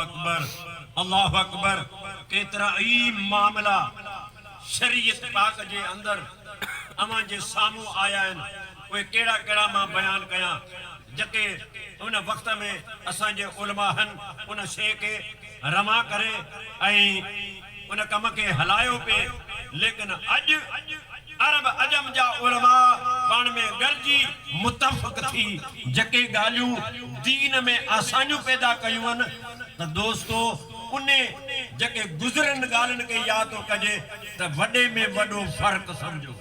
अकबर अल्लाह अकबर केतरा ई मामला शरीयत पाक जे अंदर अमा जे सामू आया वे केड़ा केड़ा मां बयान कया जके उन वक्त में असा जे उलमा हन उन शे के रमा करे उन कम के हलायो पे। लेकिन अज अरब अजम जा उलमा पान में गरजी मुतफक थी जके गालियों दीन में आसानियों पैदा कयूं त दोस्तों उन्हें जके गुजरन गालन के याद तो कजे त वडे में वडो फर्क समझो।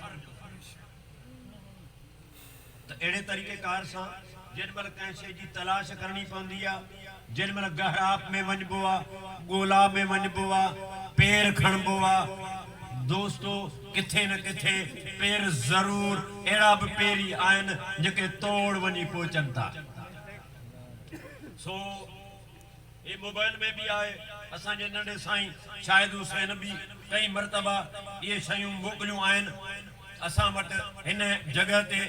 त एड़े तरीके कार सा जेमल कैसे जी तलाश करनी पवंदी आ, जेमल गहराप में वनबो आ, गोला में वनबो आ, पैर खणबो आ, दोस्तों किथे न किथे पैर जरूर एड़ा भी पैरी आयन जके तोड़ वनी पहुंचन था। सो ये मोबाइल में भी आए असा जे नंढे साईं शायद हुसैन भी कई मरतबा ये शयूं मोकलियूं आयन असा वट इन जगह ते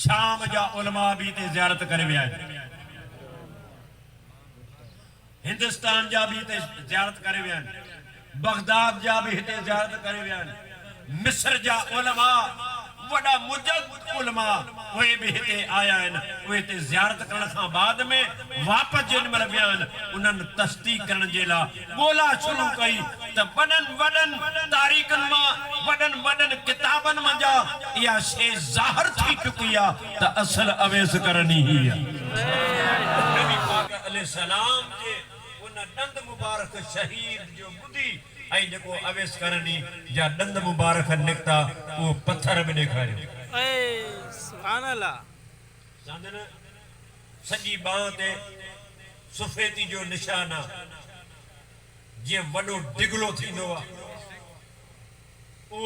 शाम जा उलमा भी ते ज़ियारत करे विया आहिनि, हिंदुस्तान जा भी ते ज़ियारत करे विया आहिनि, बगदाद जा भी हिते ज़ियारत करे विया आहिनि, मिस्र जा उलमा वडा मुजद उलमा वे भी हिते आया आहिनि। वे हिते ज़ियारत करण खां बाद में वापस जिन मल विया आहिनि उन्हनि तस्दीक करण जे लाइ ॻोल्हा शुरू कई त वॾनि तारीख़नि मां वॾनि किताबनि मां जा इहा शइ ज़ाहिर थी चुकी आहे त असल अवेस करनी ही आहे। नबी पाक अलैहिस्सलाम जे उन दंद मुबारक शहीद जो ॿुधी ऐं जेको अवेस करनी जा दंद मुबारक निकता वो पत्थर में ॾेखारियो। सुभान अल्लाह। साधन सजी बाह ते सफेदी जो निशान आहे, जे वडो डिगलो थींदो आहे ओ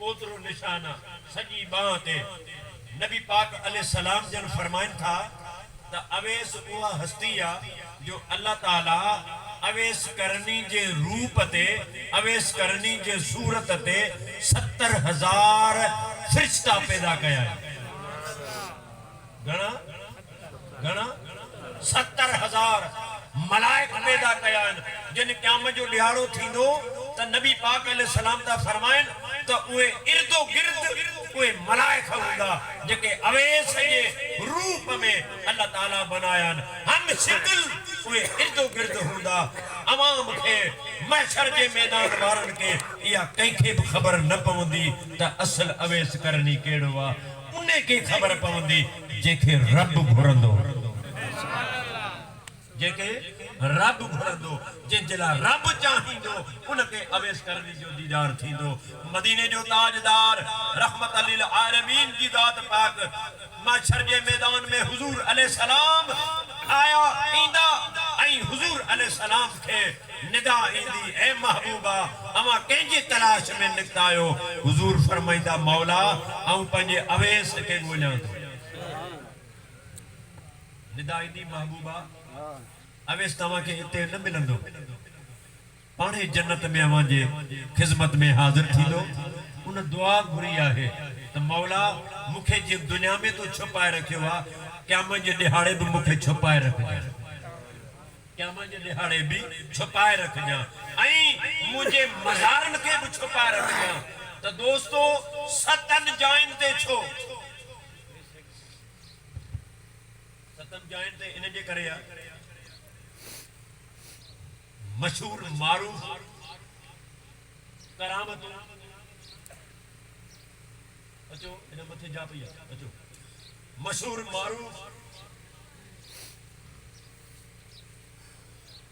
ओतरो निशान आहे सजी बाह ते। नबी पाक अलैहिस्सलाम जन फरमाइन था त अवेस उहा हस्ती आहे जो अल्लाह ताला अवेस करनी जे रूप ते अवेस करनी जे सूरत ते 70,000 फरिश्ता पैदा कया। घणा घणा 70,000 मलाइक पैदा कया जिन क़यामत जो ॾियारो थींदो त नबी पाक अलैहिस्सलाम ता फरमाइन त उहे इर्दो गिर्द उहे मलाइक हुंदा जेके अवेस जे रूप में अल्लाह ताला बनाया हम शिकल उहे इर्दो गिर्द हुंदा। अवाम के महशर जे मैदान वारन के या कंहिंखे भी खबर न पवंदी त असल अवेस करनी केड़ो आ, उन्हें के खबर पवंदी जेके रब घुरंदो, जेके रब घुरंदो, जिला रब चाहींदो उनके अवेस करनी जो दीदार थींदो। मदीने जो ताजदार रहमत लिल आलमीन की जात पाक महशर जे मैदान में हुजूर अलैहिस्सलाम आया इंदा ऐं हुजूर अलैहिस्सलाम के निदा इंदी ए महबूबा अमा कंहिंजी तलाश में निकता आयो। हुजूर फरमाइंदा मौला आऊं पंहिंजे अवेस के ॻोल्हियां थो। निदा इंदी महबूबा अवेस तवा के इते न मिलंदो, पाणे जन्नत में अवां जे खिदमत में हाजिर थींदो। उन दुआ घुरी आहे त मौला मुखे जे दुनिया में तो छुपाए रखियो आ, क़यामत जे ॾिहाड़े भी मुखे छुपाए रखजा, क़यामत जे ॾिहाड़े भी छुपाए रखजा ऐं मुझे मज़ारन के भी छुपाए रखजा। त दोस्तों सतन जाइन ते छो सतन जाइन ते इन जे करे आ मशहूर मारूफ करामत अचो इन मथे जा पई अचो मशहूर मारूफ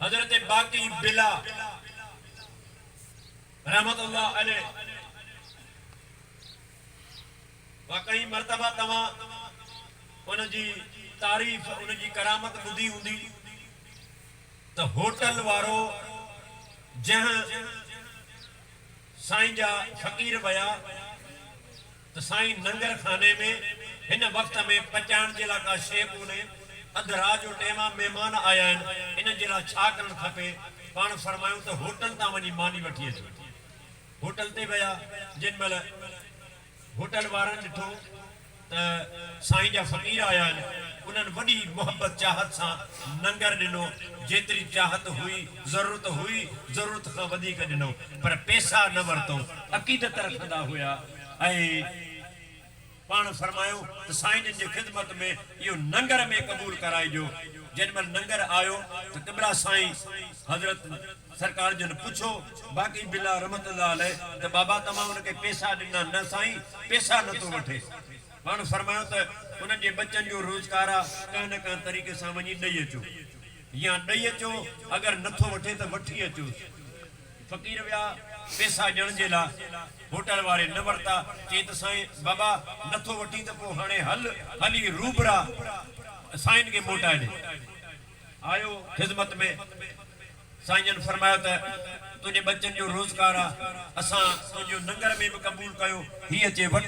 हजरत बाकी बिला रहमतुल्लाह अलैह वाकई मर्तबा तवा उन जी तारीफ उन जी करामत ॿुधी हूंदी त होटल वारो जहां साईं जा फकीर वया त साईं लंगर खाने में इन वक्त में पचाइण जे लाइ का शइ कोन्हे, अधु रात जो टेमा मेहमान आया आहिनि, इन जे लाइ छा करणु खपे। पाण फरमायूं त होटल तां वञी मानी वठी अचो। होटल ते विया, जिन महिल होटल वारनि ॾिठो साईं जा फ़कीर आया उन्हनि वॾी मोहब्बत चाहत सां लंगर ॾिनो जेतिरी चाहत हुई ज़रूरत खां वधीक ॾिनो पर पैसा न वरितो अक़ीदत रखंदा हुया ऐं पाण फरमायो त साईं जन जी ख़िदमत में इहो लंगर में क़बूल कराइजो जेॾीमहिल लंगर आयो त क़िबला साईं हज़रत सरकार जन पुछो बाक़ी बिला रहमतुल्लाह अलैह त बाबा तमां उनखे पैसा ॾिना न साईं पैसा नथो वठे पाण फरमायो त उन्हनि जे बच्चनि जो रोज़गार आहे कंहिं न कंहिं तरीक़े सां वञी ॾेई अचो या ॾेई अचो अगरि नथो वठे त वठी अचो फ़कीर विया पैसा ॾियण जे लाइ होटल वारे न वरिता चई त साईं बाबा नथो वठी त पोइ हाणे हली रूबरा साईं खे मोटाए ॾे आयो ख़िदमत में साईं जन फरमायो त तुंहिंजे बच्चनि जो रोज़गार आहे असां तुंहिंजो लंगर में बि क़बूल कयो हीअ अचे वठ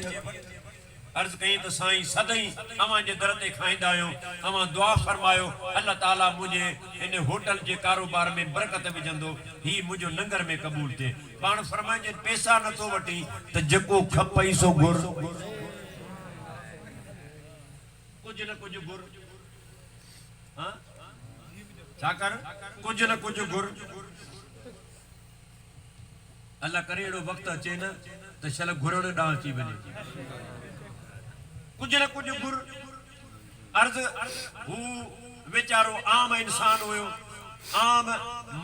अर्ज़ कई त साईं सदाई अवां जे दर ते खाईंदा आहियूं अवां दुआ फरमायो अल्लाह ताला मुझे इन होटल जे कारोबार में बरकत विझंदो ही मुझो लंगर में क़बूल थिए पाण फरमाइजे पैसा नथो वठी त जेको खपई सो घुर कुछ न कुछ घुर हां छा कर कुछ न कुछ घुर अल्लाह करे एड़ो वक्त अचे न त शल घुरण ॾांहुं अची वञे कुछ न कुछ गुर अर्ज हू बेचारो आम इंसान हुयो आम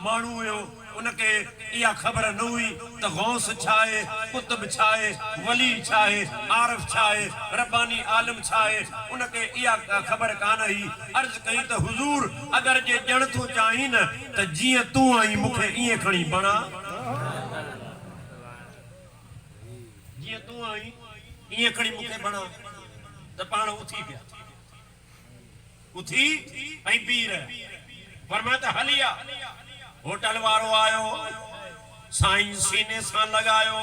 माण्हू हुयो उनके इहा ख़बर न हुई त गौस छा आहे कुतुब छा आहे वली छा आहे आरिफ छा आहे रब्बानी आलिम छा आहे उनके इहा ख़बर कान हुई अर्ज कई त हुजूर अगर जे ॼण थो चाहीं न त जीअं तूं आई मूंखे ईअं खणी बणा जीअं तूं आई ईअं खणी मूंखे बणा त पाण उथी पिया उथी ऐं बीह रहिया फरमाया त हलिया होटल वारो आयो साईं सीने सां लॻायो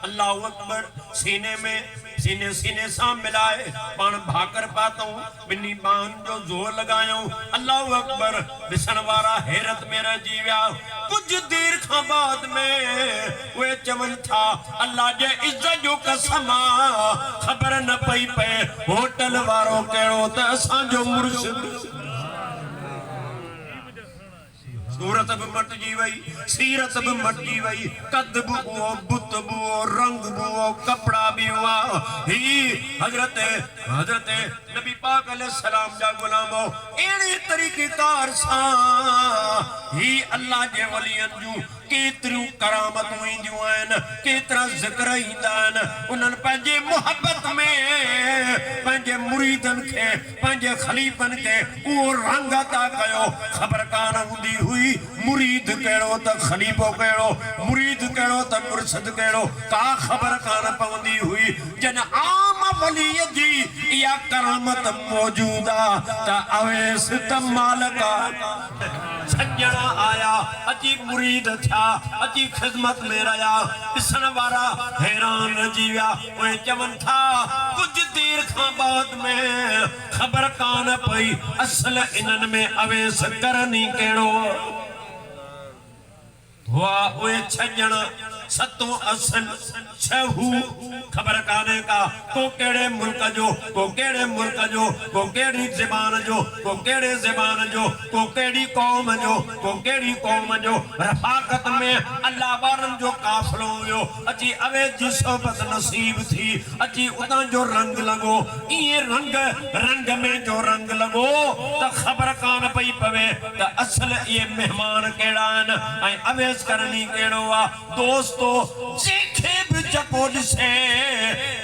अल्लाहु अकबर सीने सां मिलाए पाण भाकर पातऊं ॿिन्ही ॿाहुनि जो ज़ोर लॻायूं अल्लाहु अकबर ॾिसण वारा हैरत में रहिजी विया कुछ देर खां बाद में उहे चवनि था अल्लाह जे इज़्ज़त जो कसम ख़बर न पई पए होटल वारो कहिड़ो त असांजो मुर्शिद सूरत भी मटजी वई सीरत भी मटजी वई कद भी हुओ बुत भी हुओ रंग भी हुओ कपड़ा भी हुआ ही हजरत नबी पाक अलैहिस्सलाम जा गुलाम हो एड़े तरीक़ेकार सां ही अल्लाह जे वलियन जूं केतरियूं करामतूं ईंदियूं आहिनि केतिरा ज़िक्र ईंदा आहिनि उन्हनि पंहिंजे मोहब्बत में पंहिंजे मुरीदनि खे पंहिंजे ख़लीफ़नि खे उहो रंग अता कयो ख़बर कान हूंदी हुई मुरीद कहिड़ो त ख़लीफ़ो कहिड़ो मुरीद कहिड़ो त मुर्शिद कहिड़ो का ख़बर कान पवंदी हुई जन आम वलीअ जी इहा करामत मौजूद आहे त अवेस त मालिक सजणा आया अची मुरीद थिया अची ख़िदमत में रहिया ॾिसण वारा हैरान जी विया उहे चवनि था कुछ देर खां बाद में ख़बर कान पई असल इन्हनि में अवेस करनी कहिड़ो हुआ उहे छजण सतो असन छहू खबर काने का को केड़े मुल्क जो को केड़े मुल्क जो को केड़ी ज़बान जो को केड़े ज़बान जो को केड़ी कौम जो को केड़ी कौम जो रफाकत में अल्लाह वारन जो काफिलो हुयो अची अवे जी सोबत नसीब थी अची उतां जो रंग लगो ये रंग में जो रंग लगो त खबर कान पई पवे त असल ये मेहमान केड़ा न ऐ अवेस करनी केड़ो आ दोस्तों जेके भी जको दिसे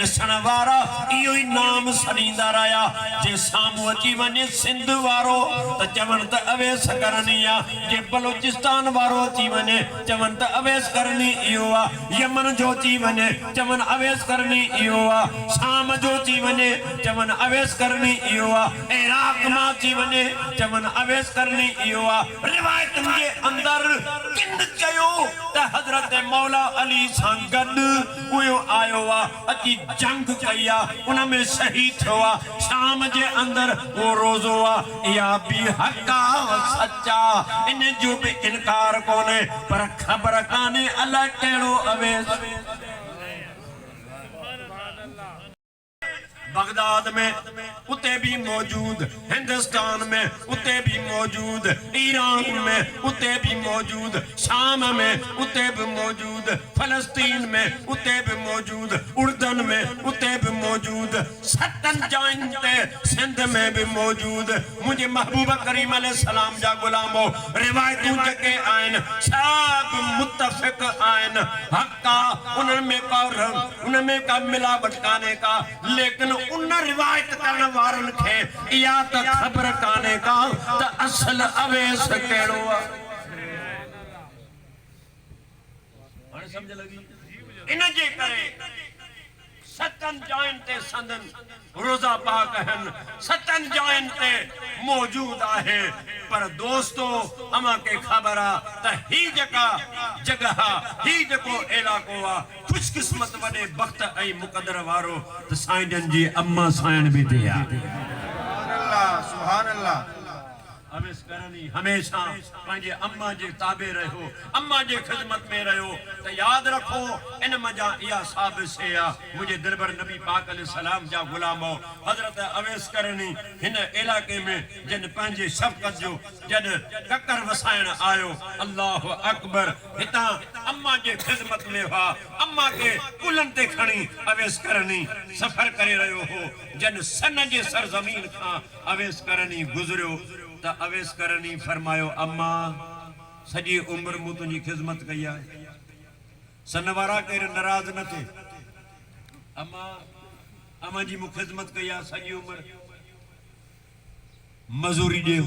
ॾिसण वारा इहो ई नाम सॾींदा रहिया जे साम्हूं अची वञे सिंध वारो त चवनि त अवेस करनी आहे जे बलोचिस्तान वारो अची वञे चवनि त अवेस करनी इहो आहे यमन जो अची वञे चवनि अवेस करनी इहो आहे शाम जो अची वञे चवनि अवेस करनी इहो आहे इराक मां अची वञे चवनि अवेस करनी इहो आहे रिवायतुनि जे अंदरि किन चयो त हज़रत मौला अली सां गॾु उहो आयो आहे अची जंग कई आहे उन में शहीद थियो आहे शाम जे अंदरि उहो रोज़ो आहे इहा बि हक़ आहे सचा इन जो बि इनकार कोन्हे पर ख़बर कान्हे अलाए कहिड़ो अवेस बगदाद में उते भी मौजूद, हिंदुस्तान में उते भी मौजूद, ईरान में उते भी मौजूद, शाम में उते भी मौजूद, फलस्तीन में उते भी मौजूद, उर्दन में उते भी मौजूद, सतन जाइन ते सिंध में भी मौजूद। मुझे महबूब करीम अलैहिस्सलाम जा गुलामो रिवायतूं जके आइन सब मुत्तफिक आइन हक्का, उनमें का मिलावट काने का, लेकिन उन रिवायत करने वारन खे या त खबर काने का त असल अवेस केड़ो आ। हाणे समझ लगी? इन जे करे सतन जाइन ते संदन रोजा पाक हन, सतन जाइन ते मौजूद आहे। पर दोस्तों अमा के खबर आ त ही जका जगह ही जको इलाको आ खुशकिस्मत वडे वक्त ऐं मुक़दर वारो त साईं जी अम्मा साईं भी थे आ। सुभान अल्लाह, सुभान अल्लाह। अवेस करनी हमेशा पंहिंजे अम्मा जे ताबे रहो, अम्मा जे खिदमत में रहो। तो याद रखो इन मजा इया साबित से आ मुझे दिलबर नबी पाक अलैहिस्सलाम जा गुलामो हजरत अवेस करनी हिन इलाके में जन पंहिंजे शफकत जो जन ककर वसाइण आयो। अल्लाह अकबर। हिता अम्मा जे खिदमत में हुआ, अम्मा के कुलन ते खणी अवेस करनी सफर करे रहो हो। जन सन जे सरजमीन का अवेस करनी गुजरियो त अवेस करनी फरमायो अम्मा सजी उम्र मु तुझी खिदमत कई है, सनवारा केर नाराज न थे। अम्मा अम्मा जी मु खिदमत कई है सजी उम्र मजूरी दे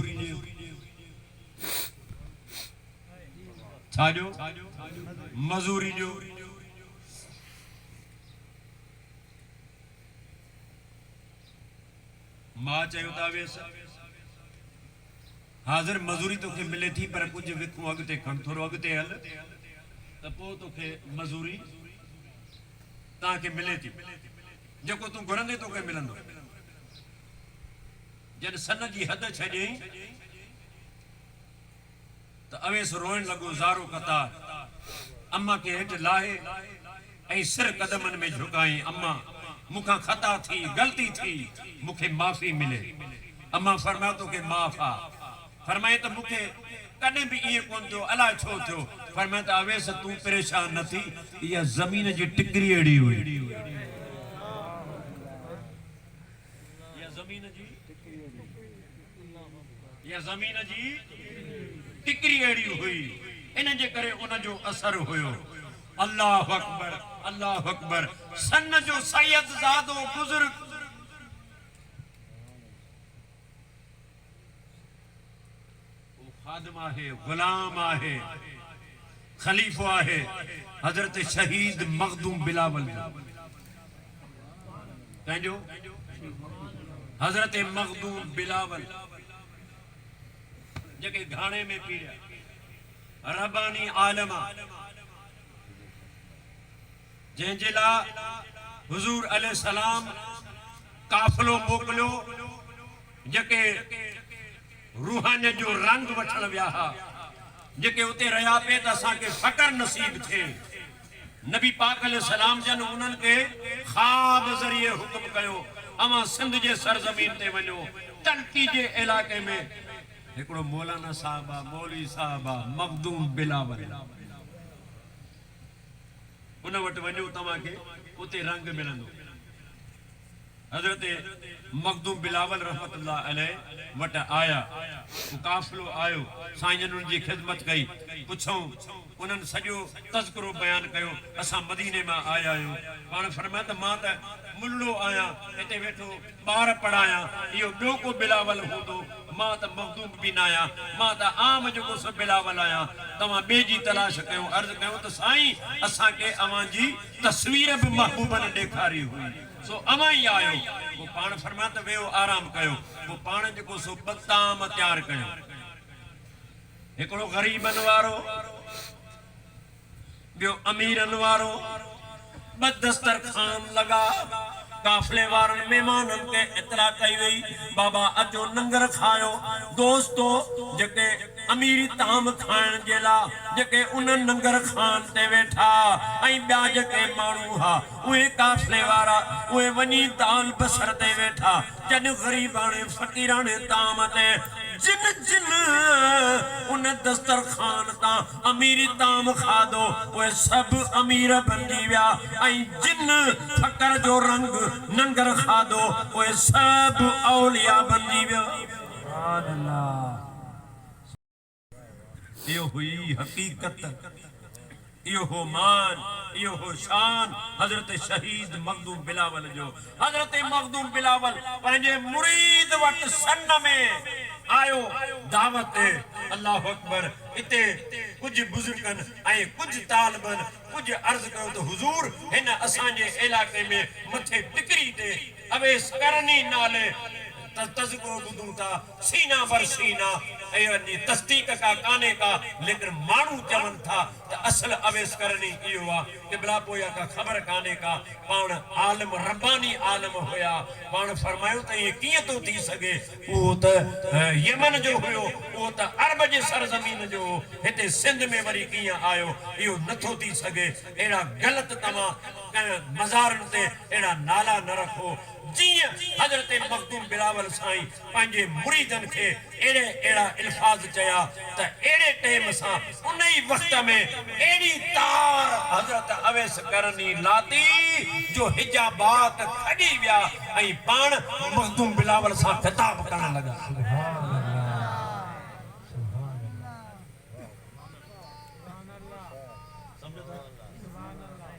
छाजो मजूरी जो मां चयो त अवेस हाजिर मजूरी तोखे मिले थी पर कुछ विखू अगते खण थोरो अगते हल त पो तोखे मजूरी ताके मिले थी जेको तू घुरंदे तोखे मिलंदो। जन सन जी हद छॾई त अवेस रोइण लगो ज़ारो कतार। अम्मा के हेठ लाहे ऐं सिर कदमन में झुकाई। अम्मा मुखा खता थी, गलती थी, मुखे माफी मिले। अम्मा फरमायो तोखे माफ आ। फरमाए तो मुखे कदे भी ये कोन थियो अला छो थियो। फरमाए तो अवेस तू परेशान न थी, या जमीन जी टिकरी एड़ी हुई, या जमीन जी टिकरी एड़ी हुई। इन जे करे उन जो असर हुयो। अल्लाह अकबर, अल्लाह अकबर। सन जो सैयद ज़ादो बुजुर्ग खादम आहे, गुलाम आहे, खलीफो आहे हजरत शहीद मखदूम बिलावल जो हजरत मखदूम बिलावल जके घाणे में पीड़िया रबानी आलमा जंहिंजे लाइ हुजूर अलैहिस्सलाम काफिलो मोकिलियो जके रूहानी जो रंग वठण विया हा, जेके उते रहा पे त असांखे फकर नसीब थे। नबी पाक अलैहिस्सलाम जन उन्हनि के ख्वाब ज़रिए हुक्म कयो अमा सिंध जे सरजमीन ते वञो। टंकी जे इलाके में हिकिड़ो मौलाना साहब आ, मौलवी साहब आ, मखदूम बिलावल, उन वटि वञो तव्हांखे उते रंग मिलंदो। हजरत मखदूम बिलावल रहमतुल्लाह अलैह वट आया, काफिलो आयो, साईं जन उनकी खिदमत कई। पुछूं उन्हनि सॼो तज़किरो बयान कयो। असां मदीने में आया आहियूं। पाण फरमाया त मां त मुल्लो आहियां, हिते वेठो ॿार पढ़ायां, इहो ॿियो को बिलावल हूंदो, मां त मखदूम बि न आहियां, मां त आम जेको सो बिलावल आहियां। तव्हां ॿिए जी तलाश कयो। अर्ज़ कयो त साईं असांखे अव्हां जी तस्वीर बि महबूबनि ॾेखारी हुई, सो अव्हां ई आयो। वो पाण फरमाया त वेहो आराम कयो। वो पाण जेको सो बदाम तैयार कयो। हिकिड़ो ग़रीबनि वारो, ॿियो अमीरनि वारो, ॿ दस्तरखान लॻा। काफले वारन मेहमानन के इतला कई वई बाबा अचो लंगर खायो दोस्तो जेके अमीरी ताम खान जेला जेके उन लंगर खान ते वेठा ऐं ॿिया जेके माण्हू हा उहे काफले वारा उहे वञी दाल बसर ते वेठा जन गरीबाणे फकीराणे ताम ते जिन जिन उन दस्तरखान ता अमीरी ताम खादो उहे सब अमीर बनी विया ऐं जिन फकर जो रंग नंगर खादो उहे सब औलिया बनी विया सुभान अल्लाह यो हुई हकीकत यो हो मान यो हो शान हजरत शहीद मखदूम बिलावल जो हजरत मखदूम बिलावल पंहिंजे मुरीद वट सन में आयो दावत अल्लाह अकबर इते कुछ बुजुर्गन ऐं कुछ तालिबन कुछ अर्ज कयो तो हुजूर हिन असांजे इलाके में मथे टिकरी ते अवेस करनी नाले तज़को बुदू था सीना पर सीना ऐनी तस्दीक का काने का लेकिन मानू चवन था तो असल अवेस करनी इयो आ किबला पोया का खबर काने का पान आलम रब्बानी आलम होया पान फरमायो त ये किए तो थी सके वो त यमन जो होयो वो त अरब जे सरजमीन जो हिते सिंध में वरी किया आयो इयो नथो थी सके एड़ा गलत तमा मज़ारन ते एड़ा नाला न रखो जी हजरत मखदूम बिलावल साईं पंहिंजे मुरीदन के एड़े एड़ा अल्फाज चया त एड़े टाइम सा उन्ही वक्त में एड़ी तार हजरत अवैस करनी लाती जो हिजाबात खड़ी विया ऐं पाण मखदूम बिलावल सा खिताब करण लगा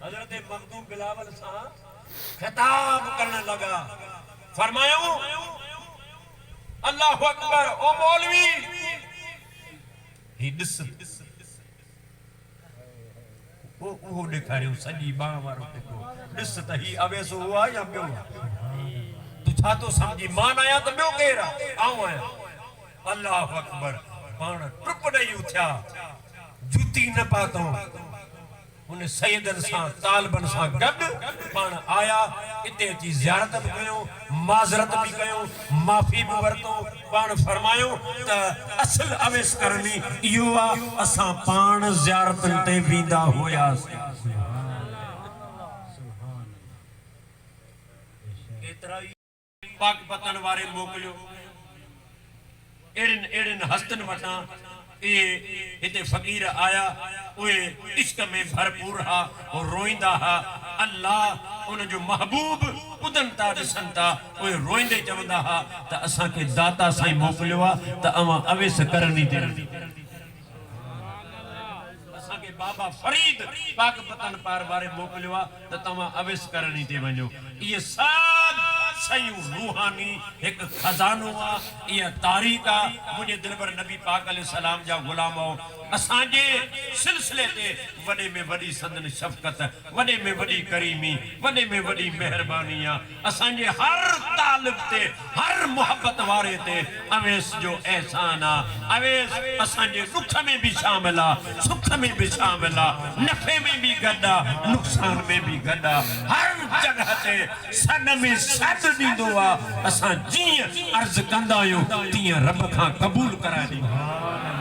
हजरत मखदूम बिलावल सा खिताब करने लगा फरमायो अल्लाह अकबर ओ मौलवी ही दिस वो दिखारियो सजी बाण वारो को दिस त ही अवेस हुआ या बियो तू छा तो समझी मान आया तो बियो केरा आऊं आया अल्लाह अकबर पाण टुप ॾेई उथिया जूती न पातो उन सैयदन सा तालिबन सा गड पाण आया इते अची ज़ियारत भी कयो माज़रत भी कयो माफ़ी भी वरतो पाण फरमायो त असल अवेस करनी इयो आ असां पाण ज़ियारतन ते वेंदा हुयासीं एतरा पाक पतन वारे मोकलियो एड़न हस्तन वटा ये इते फकीर आया उए इश्क में भरपूर हा और रोइंदा हा अल्लाह उन जो महबूब उदन ता दिसंता उए रोइंदे चवंदा हा त असा के दाता साईं मोकलियो आ त अवा अवेस करनी दे असा के बाबा फरीद पाक पतन पार वारे मोकलियो आ त तवा अवेस करनी दे वणो ये सब सयू रूहानी एक खजानो आ ये तारीख आ मुझे दिल पर नबी पाक अलैहि सलाम जा गुलाम हो असांजे सिलसिले ते वडे में वडी संदन शफकत वडे में वडी करीमी वडे में वडी मेहरबानी आ असांजे हर तालिब ते हर मोहब्बत वारे ते अवेस जो एहसान आ अवेस असांजे दुख में भी शामिल आ सुख में भी शामिल आ नफे में भी गड्डा नुकसान में भी गड्डा हर जगह ते सन में सद दींदो आ असां जी अर्ज कंदा आहियूं तीअं रब खां कबूल कराए ॾींदा